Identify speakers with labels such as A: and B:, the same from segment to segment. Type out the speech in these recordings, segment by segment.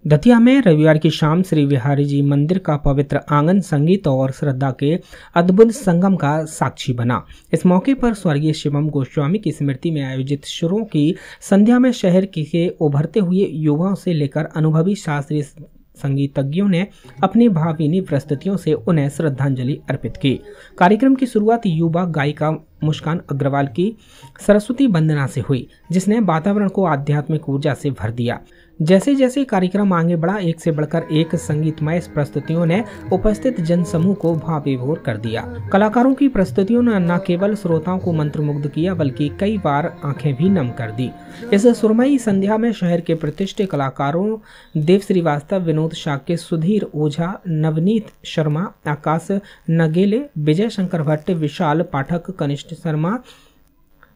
A: दतिया में रविवार की शाम श्री बिहारी जी मंदिर का पवित्र आंगन संगीत और श्रद्धा के अद्भुत संगम का साक्षी बना। इस मौके पर स्वर्गीय शिवम गोस्वामी की स्मृति में आयोजित शुरों की संध्या में शहर के उभरते हुए युवाओं से लेकर अनुभवी शास्त्रीय संगीतज्ञों ने अपनी भावभीनी प्रस्तुतियों से उन्हें श्रद्धांजलि अर्पित की। कार्यक्रम की शुरुआत युवा गायिका मुस्कान अग्रवाल की सरस्वती वंदना से हुई, जिसने वातावरण को आध्यात्मिक ऊर्जा से भर दिया। जैसे जैसे कार्यक्रम आगे बढ़ा, एक से बढ़कर एक संगीतमय प्रस्तुतियों ने उपस्थित जनसमूह को भावविभोर कर दिया। कलाकारों की प्रस्तुतियों ने न केवल श्रोताओं को मंत्रमुग्ध किया, बल्कि कई बार आंखें भी नम कर दी। इस सुरमई संध्या में शहर के प्रतिष्ठित कलाकारों देव श्रीवास्तव, विनोद शाक्य, सुधीर ओझा, नवनीत शर्मा, आकाश नगेले, विजय शंकर भट्ट, विशाल पाठक, कनिष्ठ शर्मा,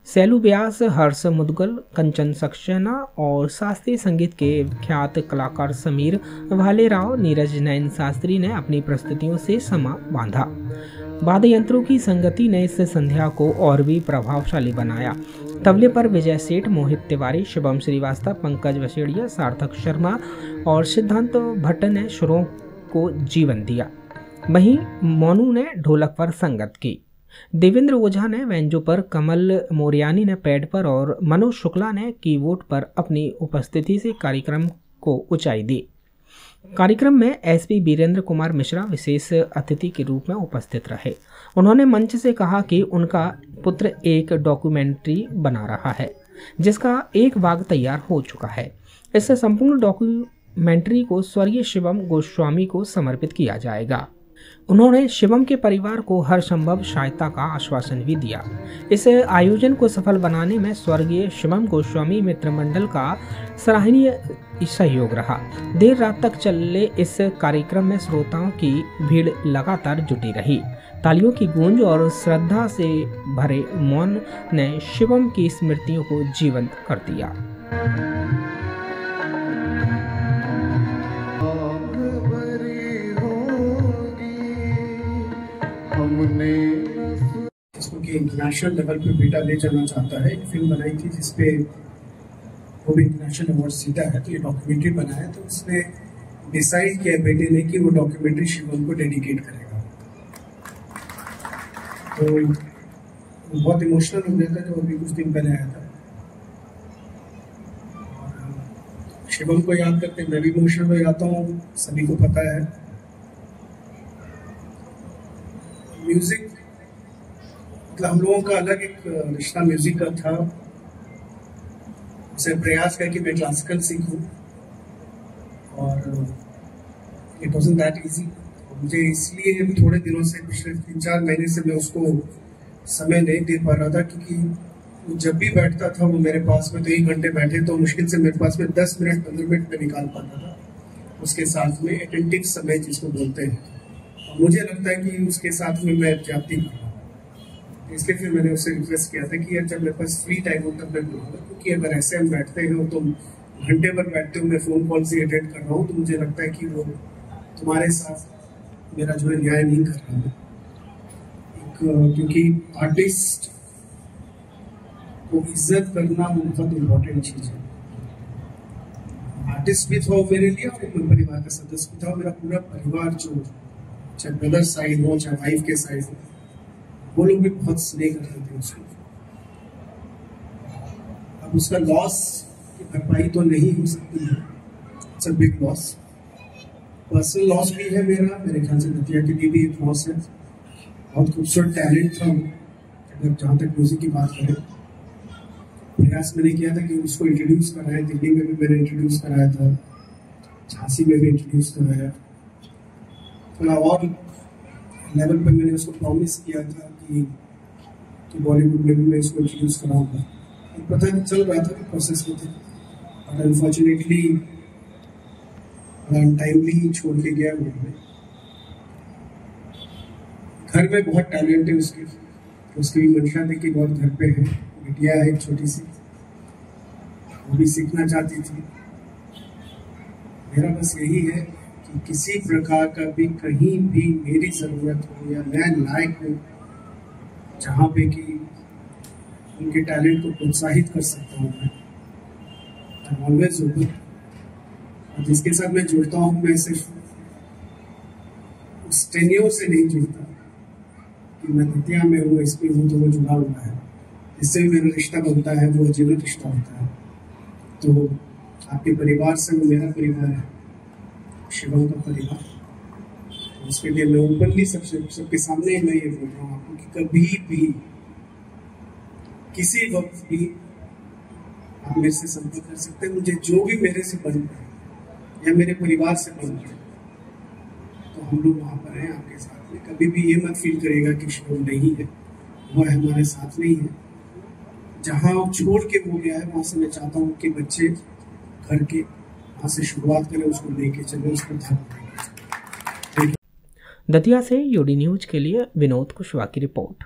A: सैलू व्यास, हर्ष मुदगल, कंचन सक्सेना और शास्त्रीय संगीत के ख्यात कलाकार समीर भालेराव, नीरज नयन शास्त्री ने अपनी प्रस्तुतियों से समा बांधा। वाद्य यंत्रों की संगति ने इस संध्या को और भी प्रभावशाली बनाया। तबले पर विजय सेठ, मोहित तिवारी, शिवम श्रीवास्तव, पंकज वसेड़िया, सार्थक शर्मा और सिद्धांत भट्ट ने सुरों को जीवन दिया। वहीं मोनू ने ढोलक पर संगत की। देवेंद्र ओझा ने वेंजो पर, कमल मोरियानी ने पैड पर और मनोज शुक्ला ने कीबोर्ड पर अपनी उपस्थिति से कार्यक्रम को ऊंचाई दी। कार्यक्रम में एसपी वीरेंद्र कुमार मिश्रा विशेष अतिथि के रूप में उपस्थित रहे। उन्होंने मंच से कहा कि उनका पुत्र एक डॉक्यूमेंट्री बना रहा है, जिसका एक भाग तैयार हो चुका है। इस संपूर्ण डॉक्यूमेंट्री को स्वर्गीय शिवम गोस्वामी को समर्पित किया जाएगा। उन्होंने शिवम के परिवार को हर संभव सहायता का आश्वासन भी दिया। इस आयोजन को सफल बनाने में स्वर्गीय शिवम गोस्वामी मित्र मंडल का सराहनीय सहयोग रहा। देर रात तक चले इस कार्यक्रम में श्रोताओं की भीड़ लगातार जुटी रही। तालियों की गूंज और श्रद्धा से भरे मौन ने शिवम की स्मृतियों को जीवंत कर दिया।
B: कि इंटरनेशनल लेवल पे बेटा ले जाना चाहता है। एक फिल्म बनाई थी जिसपे वो भी इंटरनेशनल अवार्ड जीता है, तो ये डॉक्यूमेंट्री बनाया। तो उसने डिसाइड किया बेटे ने कि वो डॉक्यूमेंट्री शिवम को डेडिकेट करेगा। तो बहुत इमोशनल हो गया था जो अभी कुछ दिन पहले आया था। शिवम को याद करते मैं भी इमोशनल हो जाता हूँ, सभी को पता है। म्यूजिक मतलब हम लोगों का अलग एक रिश्ता म्यूजिक का था। उसे प्रयास किया कि मैं क्लासिकल सीखूं और इट वाज़न्ट दैट इजी। मुझे इसलिए थोड़े दिनों से, पिछले 3-4 महीने से मैं उसको समय नहीं दे पा रहा था, क्योंकि जब भी बैठता था वो मेरे पास में, तो 1 घंटे बैठे तो मुश्किल से मेरे पास में 10 मिनट 15 मिनट में निकाल पाता था उसके साथ में अटेंटिव समय जिसको बोलते हैं। मुझे लगता है कि उसके साथ में मैं जाती कर रहा हूँ, इसलिए फिर मैंने उससे रिक्वेस्ट किया था कि यार जब मेरे पास फ्री टाइम हो तब मैं बोलूँगा, क्योंकि अगर ऐसे हम बैठते हैं तो घंटे भर बैठते हो, मैं फ़ोन कॉल से अटेंड कर रहा हूँ, तो मुझे लगता है कि वो तुम्हारे साथ मेरा जो है न्याय नहीं कर रहा है। क्योंकि आर्टिस्ट को इज्जत करना बहुत इम्पोर्टेंट चीज़ है। आर्टिस्ट भी था मेरे लिए और मेरे परिवार का सदस्य भी था। मेरा पूरा परिवार, जो चाहे ब्रदर साइड हो चाहे वाइफ के साइड हो, वो लोग भी बहुत स्नेह करते थे उसको। अब उसका लॉस की भरपाई तो नहीं हो सकती है, it's a big loss. Personal loss भी है मेरा, मेरे ख्याल से दतिया के लिए भी एक लॉस है। बहुत खूबसूरत टैलेंट था, अगर जहाँ तक म्यूजिक की बात करें। प्रयास मैंने किया था कि उसको इंट्रोड्यूस कराया। दिल्ली में भी मैंने इंट्रोड्यूस कराया था, झांसी में भी इंट्रोड्यूस कराया। थोड़ा और लेवल पर मैंने उसको प्रॉमिस किया था कि बॉलीवुड में भी मैं इसको इंट्रोड्यूस कराऊंगा। पता नहीं चल रहा था कि प्रोसेस में थे, और अनफॉर्चुनेटली अनटाइमली छोड़ के गया वो। घर में बहुत टैलेंट है उसकी भी मंशा थी कि बहुत घर पे है। बिटिया है एक छोटी सी, वो भी सीखना चाहती थी। मेरा बस यही है कि किसी प्रकार का भी कहीं भी मेरी ज़रूरत हो या मैं लायक हूँ, जहाँ पे कि उनके टैलेंट को प्रोत्साहित कर सकता हूँ, मैं ऑलवेज ओपन। और जिसके साथ मैं जुड़ता हूँ मैं सिर्फ उस टेन्योर से नहीं जुड़ता कि मैं दतिया में हूँ, इसमें हूँ तो वो जुड़ा हुआ है। जिससे भी मेरा रिश्ता बनता है वो जीवित रिश्ता होता है। तो आपके परिवार से वो मेरा परिवार है, शिवम का परिवार। तो उसके लिए मैं ओपनली सबके सामने मैं ये बोल रहा हूँ आपको कि कभी भी किसी वक्त भी आप मेरे से संपर्क कर सकते हैं। मुझे जो भी मेरे से बन पाए या मेरे परिवार से बन पाए तो हम लोग वहाँ पर हैं आपके साथ में। कभी भी ये मत फील करेगा कि शिवम नहीं है, वो हमारे साथ नहीं है। जहाँ वो छोड़ के हो गया है वहाँ से मैं चाहता हूँ कि बच्चे घर के वहाँ से शुरुआत करें, उसको लेके चले, उसको धर्म दें।
A: दतिया से यूडी न्यूज के लिए विनोद कुशवाहा की रिपोर्ट।